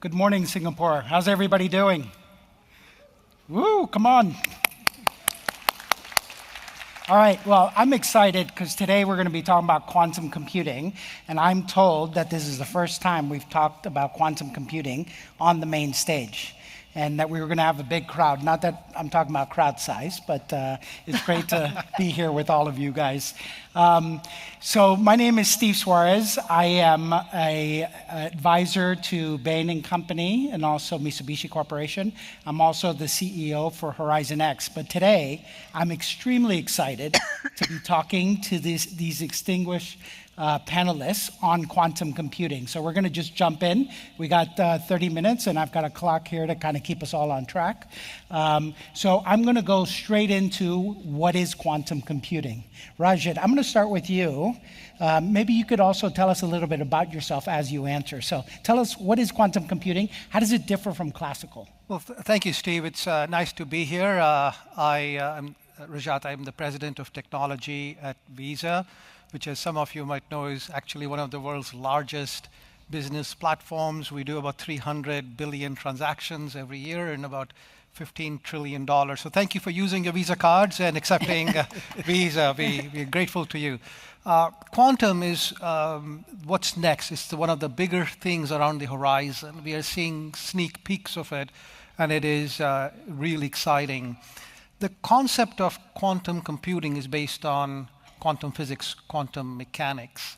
Good morning, Singapore. How's everybody doing? Woo, come on. All right, well, I'm excited because today we're going to be talking about quantum computing, and I'm told that this is the first time we've talked about quantum computing on the main stage, and that we were going to have a big crowd. Not that I'm talking about crowd size, but it's great to be here with all of you guys. So my name is Steve Suarez. I am an advisor to Bain & Company and also Mitsubishi Corporation. I'm also the CEO for HorizonX. But today, I'm extremely excited to be talking to these distinguished panelists on quantum computing. So we're going to just jump in. We got 30 minutes, and I've got a clock here to kind of keep us all on track. So I'm going to go straight into what is quantum computing. Rajat, I'm going to start with you. Maybe you could also tell us a little bit about yourself as you answer. So tell us, what is quantum computing? How does it differ from classical? Well, thank you, Steve. It's nice to be here. I'm Rajat. I'm the president of technology at Visa, which, as some of you might know, is actually one of the world's largest business platforms. We do about 300 billion transactions every year and about $15 trillion. So thank you for using your Visa cards and accepting Visa. We're grateful to you. Quantum is what's next. It's one of the bigger things around the horizon. We are seeing sneak peeks of it, and it is really exciting. The concept of quantum computing is based on quantum physics, quantum mechanics.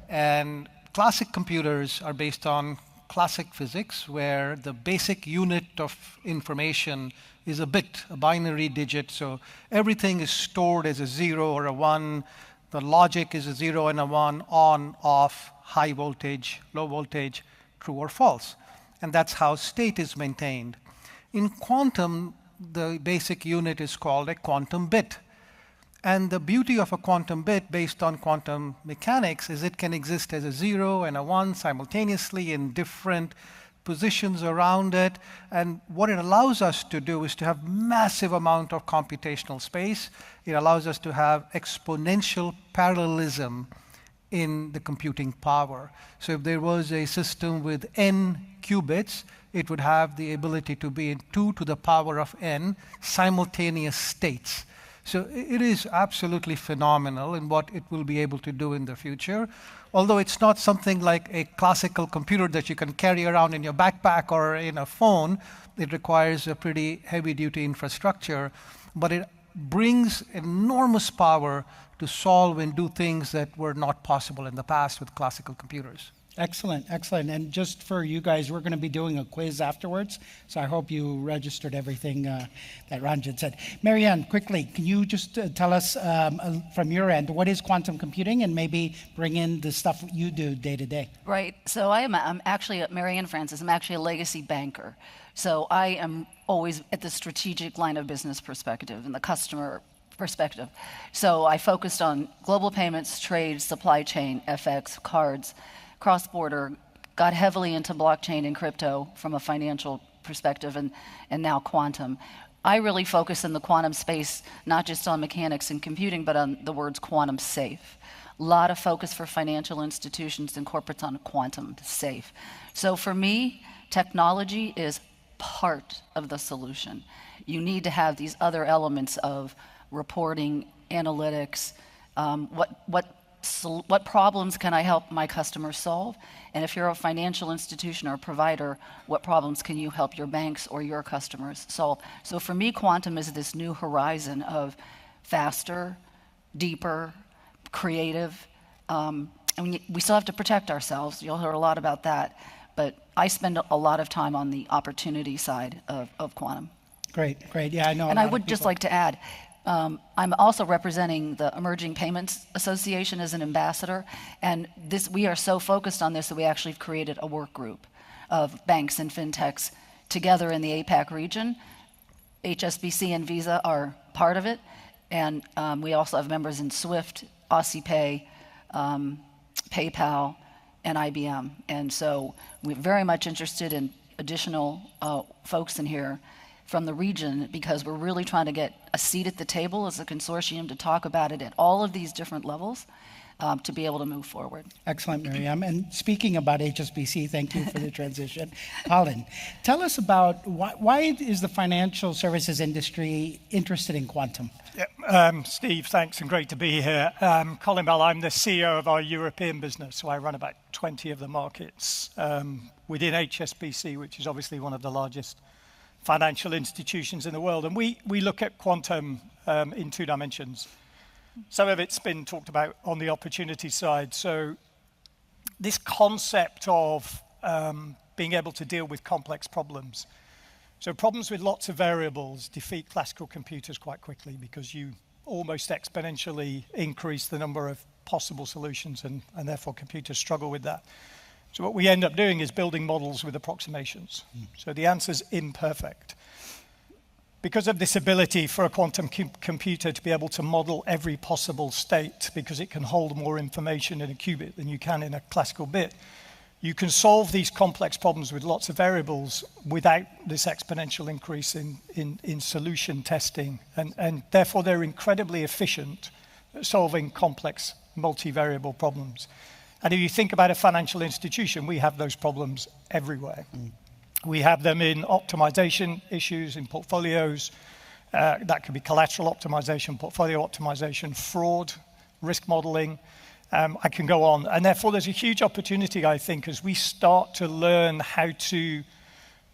And classic computers are based on classic physics, where the basic unit of information is a bit, a binary digit. So everything is stored as a 0 or a 1. The logic is a 0 and a 1, on, off, high voltage, low voltage, true or false. And that's how state is maintained. In quantum, the basic unit is called a quantum bit. And the beauty of a quantum bit based on quantum mechanics is it can exist as a 0 and a 1 simultaneously in different positions around it. And what it allows us to do is to have massive amount of computational space. It allows us to have exponential parallelism in the computing power. So if there was a system with n qubits, it would have the ability to be in 2 to the power of n simultaneous states. So it is absolutely phenomenal in what it will be able to do in the future. Although it's not something like a classical computer that you can carry around in your backpack or in a phone, it requires a pretty heavy-duty infrastructure. But it brings enormous power to solve and do things that were not possible in the past with classical computers. Excellent, excellent. And just for you guys, we're going to be doing a quiz afterwards. So I hope you registered everything that Rajat said. Marianne, quickly, can you just tell us from your end, what is quantum computing, and maybe bring in the stuff you do day to day? Right. So I'm actually, Marianne Francis, I'm actually a legacy banker. So I am always at the strategic line of business perspective and the customer perspective. So I focused on global payments, trade, supply chain, FX, cards, cross-border, got heavily into blockchain and crypto from a financial perspective, and now quantum. I really focus in the quantum space, not just on mechanics and computing, but on the words quantum safe. A lot of focus for financial institutions and corporates on quantum safe. So for me, technology is part of the solution. You need to have these other elements of reporting, analytics, what problems can I help my customers solve? And if you're a financial institution or a provider, what problems can you help your banks or your customers solve? So for me, quantum is this new horizon of faster, deeper, creative. And we still have to protect ourselves. You'll hear a lot about that. But I spend a lot of time on the opportunity side of quantum. Great, great. Yeah, I know. And I would just like to add, I'm also representing the Emerging Payments Association as an ambassador, and we are so focused on this that we actually have created a work group of banks and fintechs together in the APAC region. HSBC and Visa are part of it, and we also have members in SWIFT, Aussie Pay, PayPal, and IBM. And so we're very much interested in additional folks in here from the region, because we're really trying to get a seat at the table as a consortium to talk about it at all of these different levels. to be able to move forward. Excellent, Miriam. And speaking about HSBC, thank you for the transition. Colin, tell us about why is the financial services industry interested in quantum? Yeah, Steve, thanks, and great to be here. Colin Bell, I'm the CEO of our European business, so I run about 20 of the markets within HSBC, which is obviously one of the largest financial institutions in the world. And we look at quantum in two dimensions. Some of it's been talked about on the opportunity side. So this concept of being able to deal with complex problems. So problems with lots of variables defeat classical computers quite quickly because you almost exponentially increase the number of possible solutions, and therefore computers struggle with that. So what we end up doing is building models with approximations. So the answer's imperfect. Because of this ability for a quantum computer to be able to model every possible state, because it can hold more information in a qubit than you can in a classical bit, you can solve these complex problems with lots of variables without this exponential increase in solution testing. And therefore, they're incredibly efficient at solving complex multivariable problems. And if you think about a financial institution, we have those problems everywhere. We have them in optimization issues, in portfolios. That could be collateral optimization, portfolio optimization, fraud, risk modeling. I can go on. And therefore, there's a huge opportunity, I think, as we start to learn how to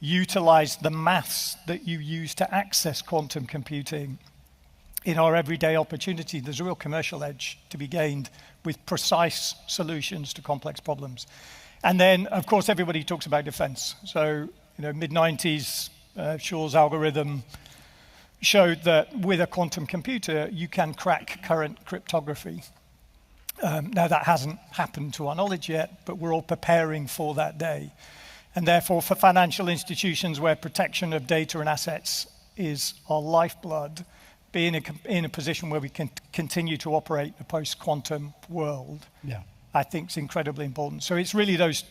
utilize the maths that you use to access quantum computing in our everyday opportunity. There's a real commercial edge to be gained with precise solutions to complex problems. And then, of course, everybody talks about defense. So, mid-90s, Shor's algorithm showed that with a quantum computer, you can crack current cryptography. Now, that hasn't happened to our knowledge yet, but we're all preparing for that day. And therefore, for financial institutions where protection of data and assets is our lifeblood, being in a position where we can continue to operate a post-quantum world, I think is incredibly important. So it's really those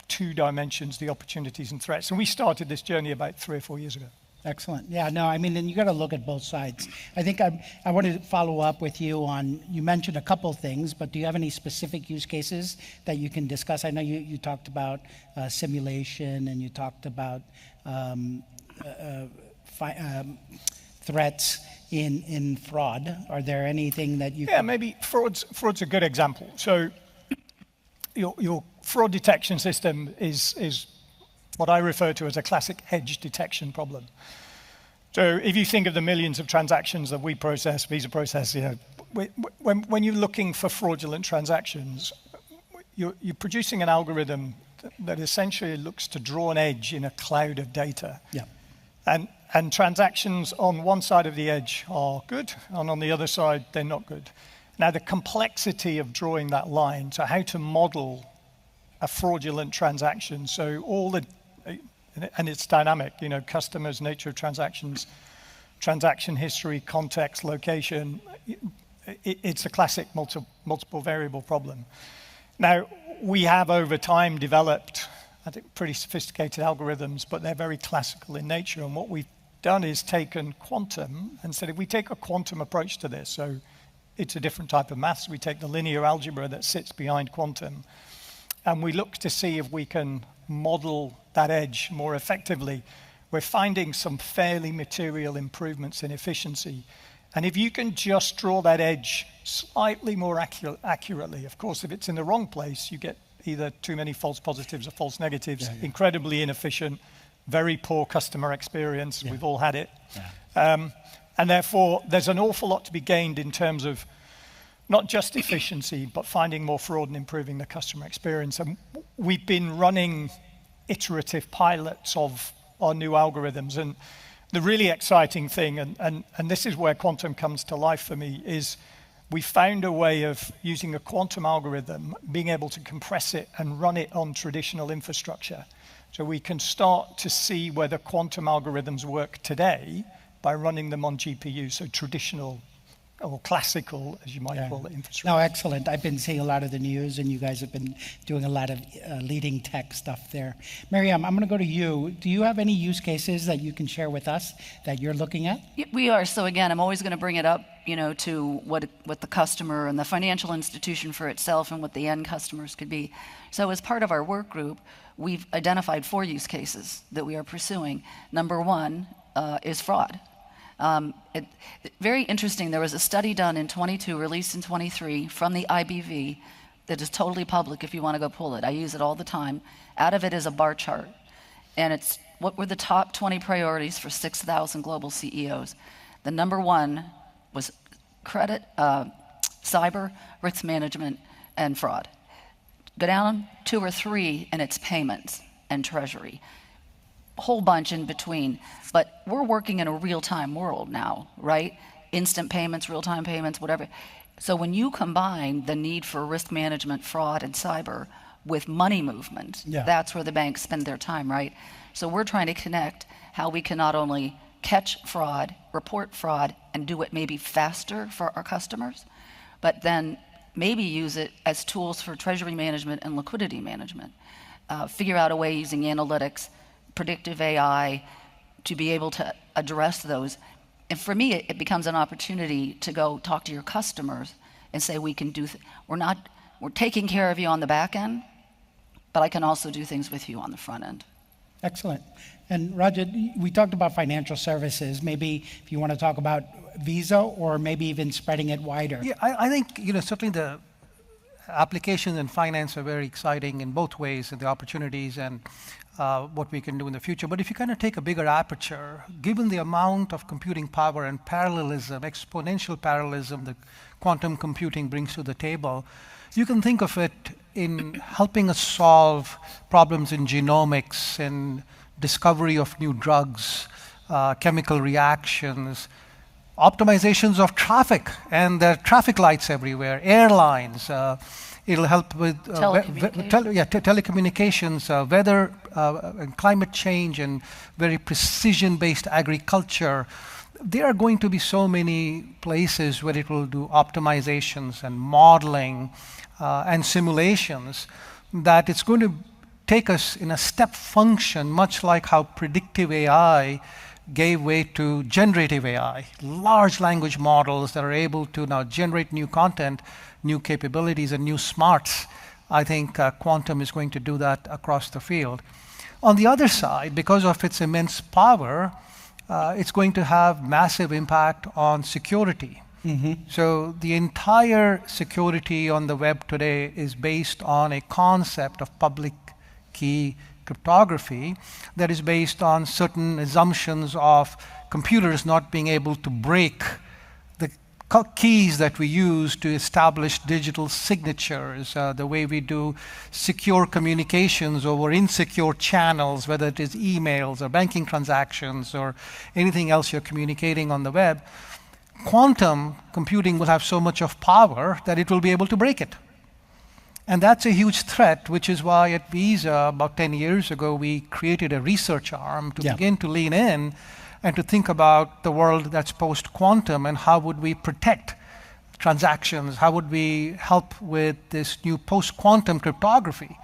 two dimensions, the opportunities and threats. And we started this journey about 3 or 4 years ago. Excellent. Yeah, no, I mean, and you got to look at both sides. I think I wanted to follow up with you on, you mentioned a couple of things, but do you have any specific use cases that you can discuss? I know you talked about simulation and you talked about threats in fraud. Are there anything that you maybe fraud's a good example. So your fraud detection system is what I refer to as a classic edge detection problem. So if you think of the millions of transactions that we process, Visa process, when you're looking for fraudulent transactions, you're producing an algorithm that essentially looks to draw an edge in a cloud of data. And transactions on one side of the edge are good, and on the other side, they're not good. Now, the complexity of drawing that line, so how to model a fraudulent transaction, and it's dynamic, customers, nature of transactions, transaction history, context, location. It's a classic multiple variable problem. Now, we have over time developed, I think, pretty sophisticated algorithms, but they're very classical in nature. And what we've done is taken quantum and said, if we take a quantum approach to this, so it's a different type of maths, we take the linear algebra that sits behind quantum, and we look to see if we can model that edge more effectively. We're finding some fairly material improvements in efficiency. And if you can just draw that edge slightly more accurately, of course, if it's in the wrong place, you get either too many false positives or false negatives, incredibly inefficient, very poor customer experience. We've all had it. And therefore, there's an awful lot to be gained in terms of not just efficiency, but finding more fraud and improving the customer experience. And we've been running iterative pilots of our new algorithms. And the really exciting thing, and this is where quantum comes to life for me, is we found a way of using a quantum algorithm, being able to compress it and run it on traditional infrastructure. So we can start to see whether quantum algorithms work today by running them on GPU, so traditional or classical, as you might call it, infrastructure. No, excellent. I've been seeing a lot of the news, and you guys have been doing a lot of leading tech stuff there. Miriam, I'm going to go to you. Do you have any use cases that you can share with us that you're looking at? We are. So again, I'm always going to bring it up, to what the customer and the financial institution for itself and what the end customers could be. So as part of our work group, we've identified 4 use cases that we are pursuing. Number 1 is fraud. Very interesting, there was a study done in 22, released in 23 from the IBV that is totally public if you want to go pull it. I use it all the time. Out of it is a bar chart. And it's what were the top 20 priorities for 6,000 global CEOs. The number 1 was credit, cyber, risk management, and fraud. Go down 2 or 3 and it's payments and treasury. Whole bunch in between, but we're working in a real-time world now, right? Instant payments, real-time payments, whatever. So when you combine the need for risk management, fraud, and cyber with money movement, that's where the banks spend their time, right? So we're trying to connect how we can not only catch fraud, report fraud, and do it maybe faster for our customers, but then maybe use it as tools for treasury management and liquidity management. Figure out a way using analytics, predictive AI, to be able to address those. And for me, it becomes an opportunity to go talk to your customers and say, we can do, we're taking care of you on the back end, but I can also do things with you on the front end. Excellent. And Rajat, we talked about financial services. Maybe if you want to talk about Visa or maybe even spreading it wider. Yeah, I think, certainly the applications in finance are very exciting in both ways, and the opportunities and what we can do in the future. But if you kind of take a bigger aperture, given the amount of computing power and parallelism, exponential parallelism that quantum computing brings to the table, you can think of it in helping us solve problems in genomics and discovery of new drugs, chemical reactions, optimizations of traffic and the traffic lights everywhere, airlines. It'll help with telecommunications, weather and climate change, and very precision-based agriculture. There are going to be so many places where it will do optimizations and modeling and simulations that it's going to take us in a step function, much like how predictive AI gave way to generative AI, large language models that are able to now generate new content, new capabilities, and new smarts. I think quantum is going to do that across the field. On the other side, because of its immense power, it's going to have massive impact on security. So the entire security on the web today is based on a concept of public key cryptography that is based on certain assumptions of computers not being able to break the keys that we use to establish digital signatures, the way we do secure communications over insecure channels, whether it is emails or banking transactions or anything else you're communicating on the web. Quantum computing will have so much of power that it will be able to break it. And that's a huge threat, which is why at Visa, about 10 years ago, we created a research arm to begin to lean in and to think about the world that's post-quantum and how would we protect transactions, how would we help with this new post-quantum cryptography.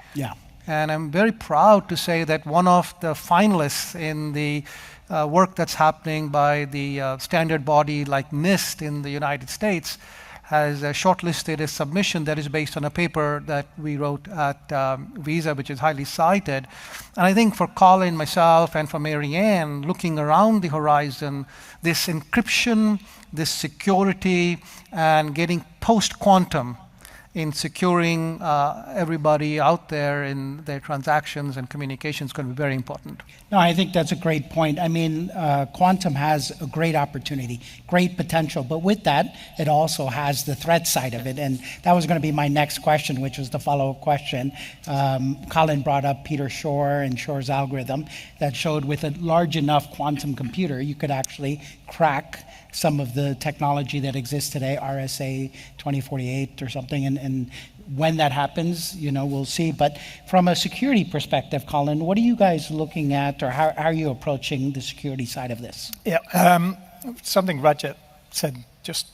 And I'm very proud to say that one of the finalists in the work that's happening by the standard body like NIST in the United States has shortlisted a submission that is based on a paper that we wrote at Visa, which is highly cited. And I think for Colin, myself, and for Marianne, looking around the horizon, this encryption, this security, and getting post-quantum in securing everybody out there in their transactions and communications is going to be very important. No, I think that's a great point. I mean, quantum has a great opportunity, great potential, but with that, it also has the threat side of it. And that was going to be my next question, which was the follow-up question. Colin brought up Peter Shor and Shor's algorithm that showed with a large enough quantum computer, you could actually crack some of the technology that exists today, RSA 2048 or something, and when that happens, we'll see. But from a security perspective, Colin, what are you guys looking at, or how are you approaching the security side of this? Yeah, something Rajat said just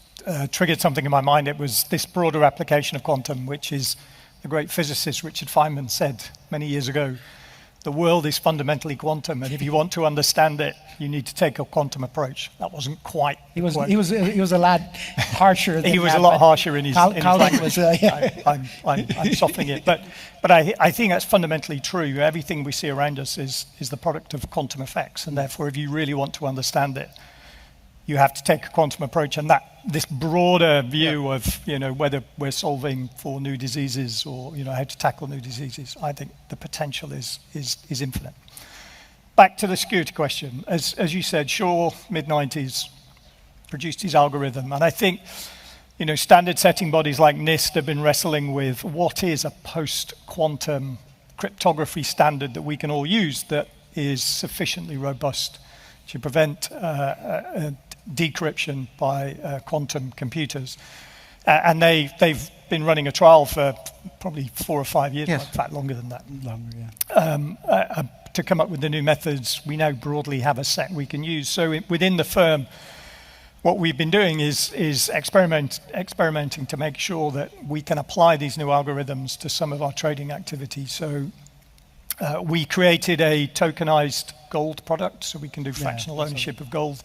triggered something in my mind. It was this broader application of quantum, which is the great physicist Richard Feynman said many years ago, the world is fundamentally quantum, and if you want to understand it, you need to take a quantum approach. That wasn't quite. He was a lot harsher. He was a lot harsher in his Colin was. I'm softening it, but I think that's fundamentally true. Everything we see around us is the product of quantum effects, and therefore, if you really want to understand it, you have to take a quantum approach, and this broader view of whether we're solving for new diseases or how to tackle new diseases, I think the potential is infinite. Back to the security question, as you said, Shaw mid-90s produced his algorithm, and I think standard setting bodies like NIST have been wrestling with what is a post-quantum cryptography standard that we can all use that is sufficiently robust to prevent decryption by quantum computers. And they've been running a trial for probably 4 or 5 years, yes. In fact longer than that. Longer, yeah. To come up with the new methods, we now broadly have a set we can use. So within the firm, what we've been doing is experimenting to make sure that we can apply these new algorithms to some of our trading activities. So we created a tokenized gold product, so we can do fractional ownership of gold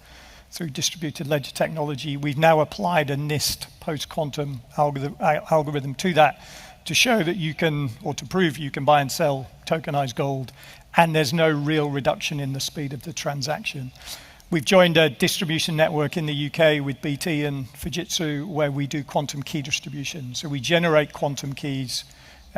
through distributed ledger technology. We've now applied a NIST post-quantum algorithm to that to show that you can, or to prove you can buy and sell tokenized gold, and there's no real reduction in the speed of the transaction. We've joined a distribution network in the UK with BT and Fujitsu where we do quantum key distribution. So we generate quantum keys,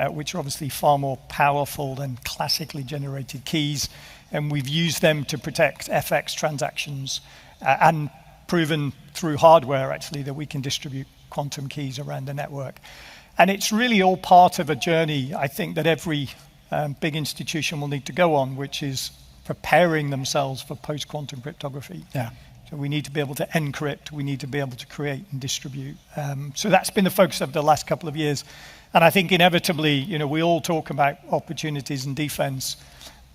which are obviously far more powerful than classically generated keys, and we've used them to protect FX transactions and proven through hardware actually that we can distribute quantum keys around the network. And it's really all part of a journey, I think, that every big institution will need to go on, which is preparing themselves for post-quantum cryptography. Yeah. So we need to be able to encrypt, we need to be able to create and distribute. So that's been the focus of the last couple of years. And I think inevitably, we all talk about opportunities in defense.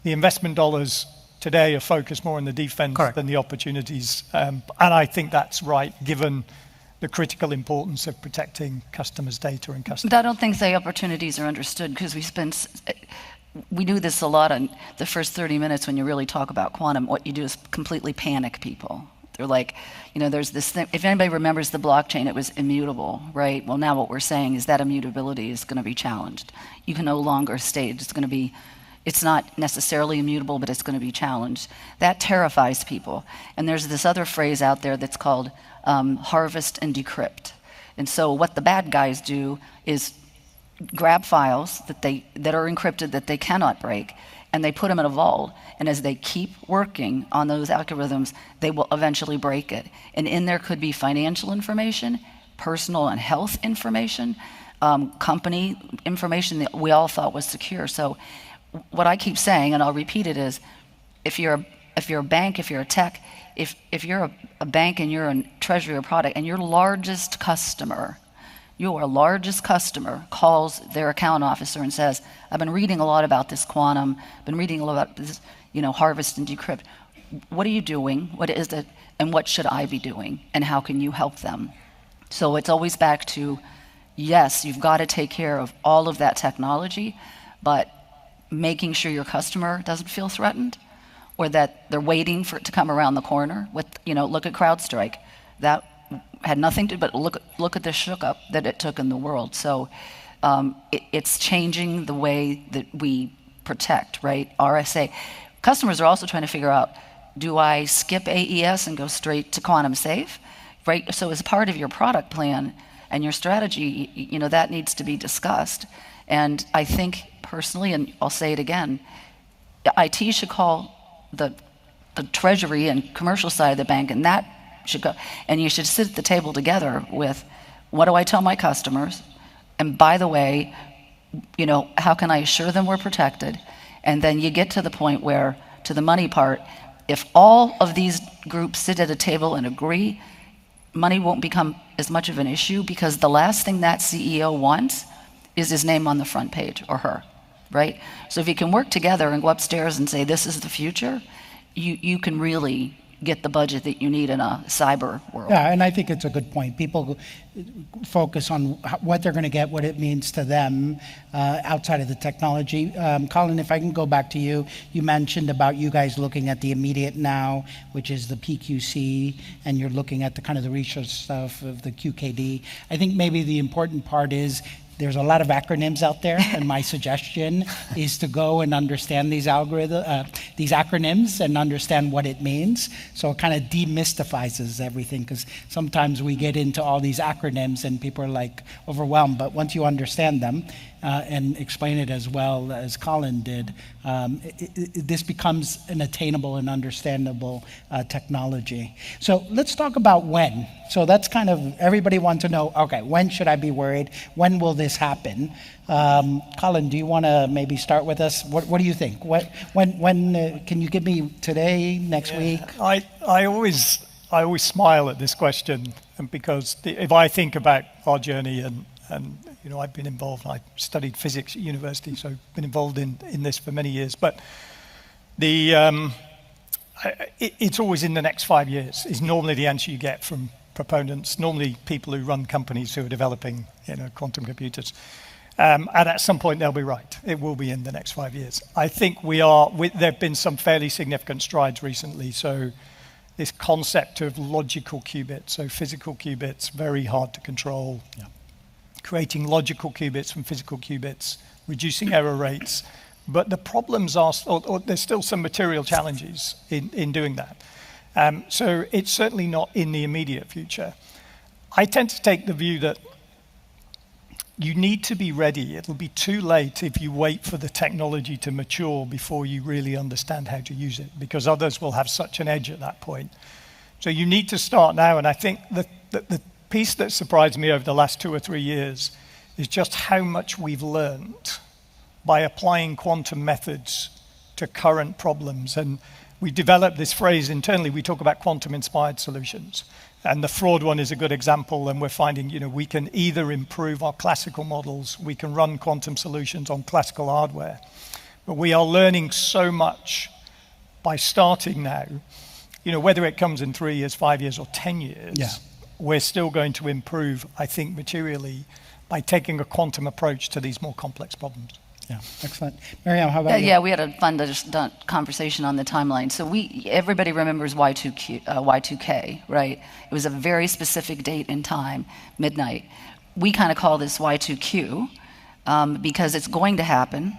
The investment dollars today are focused more on the defense Correct. than the opportunities. And I think that's right, given the critical importance of protecting customers' data and customers. I don't think the opportunities are understood because we do this a lot in the first 30 minutes when you really talk about quantum. What you do is completely panic people. They're like, there's this thing, if anybody remembers the blockchain, it was immutable, right? Well, now what we're saying is that immutability is going to be challenged. You can no longer state it's not necessarily immutable, but it's going to be challenged. That terrifies people. And there's this other phrase out there that's called harvest and decrypt. And so what the bad guys do is grab files that are encrypted that they cannot break, and they put them in a vault. And as they keep working on those algorithms, they will eventually break it. And in there could be financial information, personal and health information, company information that we all thought was secure. So what I keep saying, and I'll repeat it, is if you're a bank, if you're a tech, if you're a bank and you're a treasury or product, and your largest customer calls their account officer and says, I've been reading a lot about this quantum, been reading a lot about this, harvest and decrypt. What are you doing? What is it? And what should I be doing? And how can you help them? So it's always back to, yes, you've got to take care of all of that technology, but making sure your customer doesn't feel threatened, or that they're waiting for it to come around the corner. Look at CrowdStrike. That had nothing to do, but look at the shook up that it took in the world. So it's changing the way that we protect, right? RSA. Customers are also trying to figure out, do I skip AES and go straight to quantum safe, right? So as part of your product plan and your strategy, that needs to be discussed. And I think personally, and I'll say it again, IT should call the treasury and commercial side of the bank, and that should go. And you should sit at the table together with, what do I tell my customers? And by the way, how can I assure them we're protected? And then you get to the point where, to the money part, if all of these groups sit at a table and agree, money won't become as much of an issue, because the last thing that CEO wants is his name on the front page, or her, right? So if you can work together and go upstairs and say, this is the future, you can really get the budget that you need in a cyber world. Yeah, and I think it's a good point. People focus on what they're going to get, what it means to them outside of the technology. Colin, if I can go back to you, you mentioned about you guys looking at the immediate now, which is the PQC, and you're looking at the kind of the research stuff of the QKD. I think maybe the important part is there's a lot of acronyms out there, and my suggestion is to go and understand these acronyms and understand what it means. So it kind of demystifies everything, because sometimes we get into all these acronyms and people are like overwhelmed. But once you understand them and explain it as well as Colin did, this becomes an attainable and understandable technology. So let's talk about when. So that's kind of, everybody wants to know, okay, when should I be worried? When will this happen? Colin, do you want to maybe start with us? What do you think? When can you give me today, next week? I always smile at this question, and because if I think about our journey and you know, I've been involved. I studied physics at university, so I've been involved in this for many years. But it's always in the next 5 years is normally the answer you get from proponents, normally people who run companies who are developing, you know, quantum computers. And at some point they'll be right. It will be in the next 5 years. I think there have been some fairly significant strides recently. So this concept of logical qubits, so physical qubits, very hard to control. Yeah. Creating logical qubits from physical qubits, reducing error rates. But the problems are, or there's still some material challenges in doing that. So it's certainly not in the immediate future. I tend to take the view that you need to be ready. It'll be too late if you wait for the technology to mature before you really understand how to use it, because others will have such an edge at that point. So you need to start now, and I think the piece that surprised me over the last 2 or 3 years is just how much we've learned by applying quantum methods to current problems. And we developed this phrase internally, we talk about quantum-inspired solutions. And the fraud one is a good example, and we're finding, you know, we can either improve our classical models, we can run quantum solutions on classical hardware. But we are learning so much by starting now, you know, whether it comes in 3 years, 5 years, or 10 years. Yeah. We're still going to improve, I think, materially by taking a quantum approach to these more complex problems. Yeah, excellent. Miriam, how about you? Yeah, we had a fun conversation on the timeline. So everybody remembers Y2K, right? It was a very specific date in time, midnight. We kind of call this Y2Q because it's going to happen.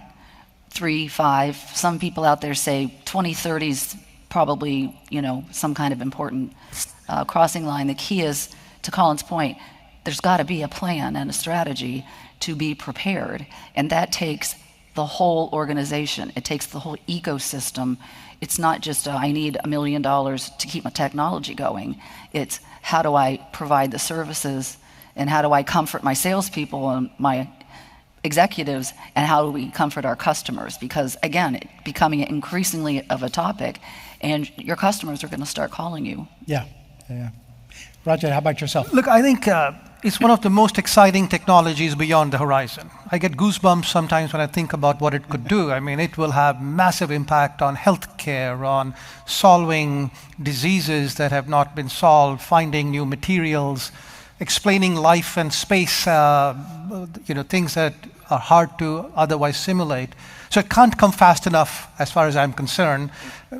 3, 5, some people out there say 2030 is probably, you know, some kind of important crossing line. The key is, to Colin's point, there's got to be a plan and a strategy to be prepared, and that takes the whole organization. It takes the whole ecosystem. It's not just I need $1 million to keep my technology going. It's how do I provide the services, and how do I comfort my salespeople and my executives, and how do we comfort our customers? Because again, it's becoming increasingly of a topic, and your customers are going to start calling you. Yeah. Yeah. Rajat, how about yourself? Look, I think it's one of the most exciting technologies beyond the horizon. I get goosebumps sometimes when I think about what it could do. I mean, it will have massive impact on healthcare, on solving diseases that have not been solved, finding new materials, explaining life and space, you know, things that are hard to otherwise simulate. So it can't come fast enough, as far as I'm concerned.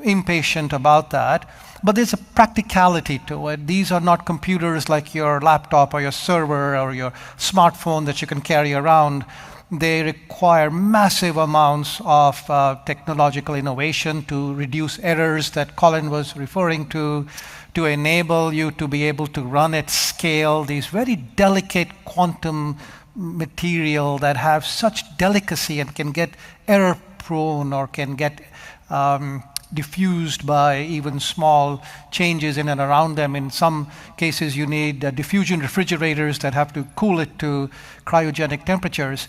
Impatient about that. But there's a practicality to it. These are not computers like your laptop or your server or your smartphone that you can carry around. They require massive amounts of technological innovation to reduce errors that Colin was referring to enable you to be able to run at scale these very delicate quantum material that have such delicacy and can get error prone or can get diffused by even small changes in and around them. In some cases, you need diffusion refrigerators that have to cool it to cryogenic temperatures.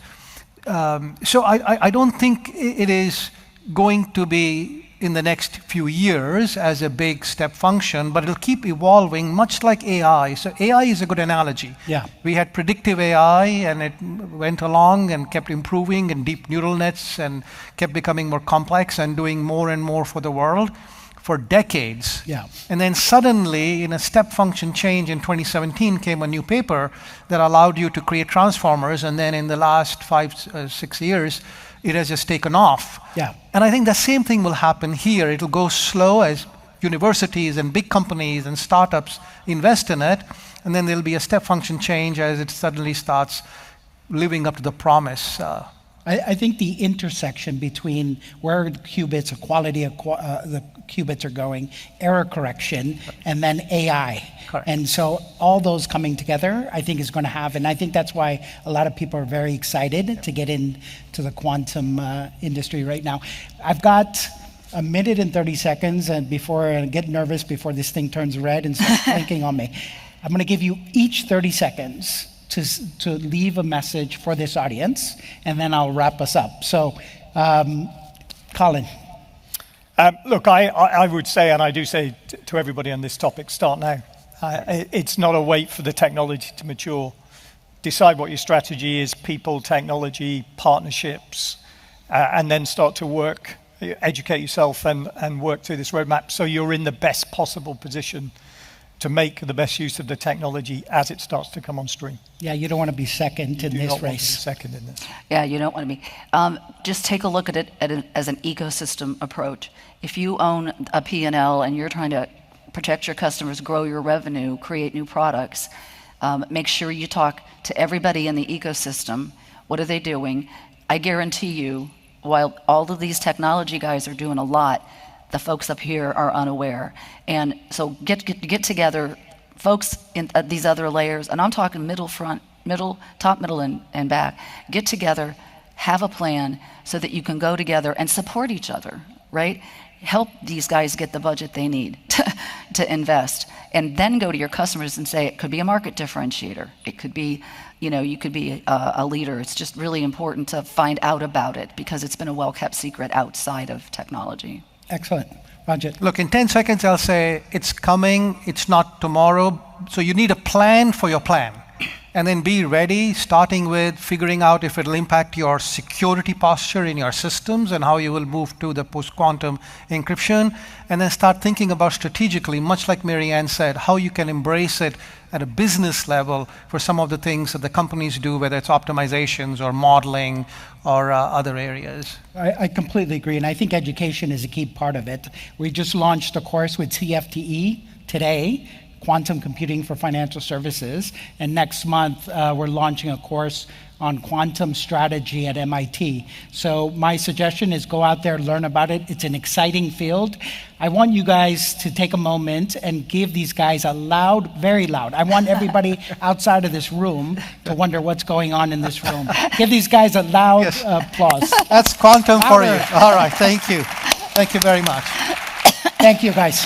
So I don't think it is going to be in the next few years as a big step function, but it'll keep evolving, much like AI. So AI is a good analogy. Yeah. We had predictive AI, and it went along and kept improving, and deep neural nets, and kept becoming more complex and doing more and more for the world. for decades. Yeah. And then suddenly, in a step function change in 2017, came a new paper that allowed you to create transformers. And then in the last 6 years, it has just taken off. Yeah. And I think the same thing will happen here. It'll go slow as universities and big companies and startups invest in it. And then there'll be a step function change as it suddenly starts living up to the promise. I think the intersection between where the qubits, the quality of the qubits are going, error correction, and then AI. Correct. And so all those coming together, I think is going to have, and I think that's why a lot of people are very excited to get into the quantum industry right now. I've got a minute and 30 seconds, and before I get nervous, before this thing turns red and starts blinking on me, I'm going to give you each 30 seconds to leave a message for this audience, and then I'll wrap us up. So, Colin. Look, I would say, and I do say to everybody on this topic, start now. It's not a wait for the technology to mature. Decide what your strategy is, people, technology, partnerships, and then start to work, educate yourself and work through this roadmap so you're in the best possible position to make the best use of the technology as it starts to come on stream. Yeah, you don't want to be second in this race. You do not want to be second in this. Yeah, you don't want to be. Just take a look at it as an ecosystem approach. If you own a P&L and you're trying to protect your customers, grow your revenue, create new products, make sure you talk to everybody in the ecosystem. What are they doing? I guarantee you, while all of these technology guys are doing a lot, the folks up here are unaware. And so get together, folks in these other layers, and I'm talking top, middle, and back. Get together, have a plan so that you can go together and support each other, right? Help these guys get the budget they need to invest. And then go to your customers and say, it could be a market differentiator. It could be, you could be a leader. It's just really important to find out about it because it's been a well-kept secret outside of technology. Excellent. Rajat. Look, in 10 seconds, I'll say it's coming, it's not tomorrow. So you need a plan for your plan. And then be ready, starting with figuring out if it'll impact your security posture in your systems and how you will move to the post-quantum encryption. And then start thinking about strategically, much like Marianne said, how you can embrace it at a business level for some of the things that the companies do, whether it's optimizations or modeling or other areas. I completely agree, and I think education is a key part of it. We just launched a course with CFTE today, Quantum Computing for Financial Services, and next month we're launching a course on quantum strategy at MIT. So my suggestion is go out there, learn about it. It's an exciting field. I want you guys to take a moment and give these guys a loud, very loud. I want everybody outside of this room to wonder what's going on in this room. Give these guys a loud applause. That's quantum for you. All right, thank you. Thank you very much. Thank you, guys.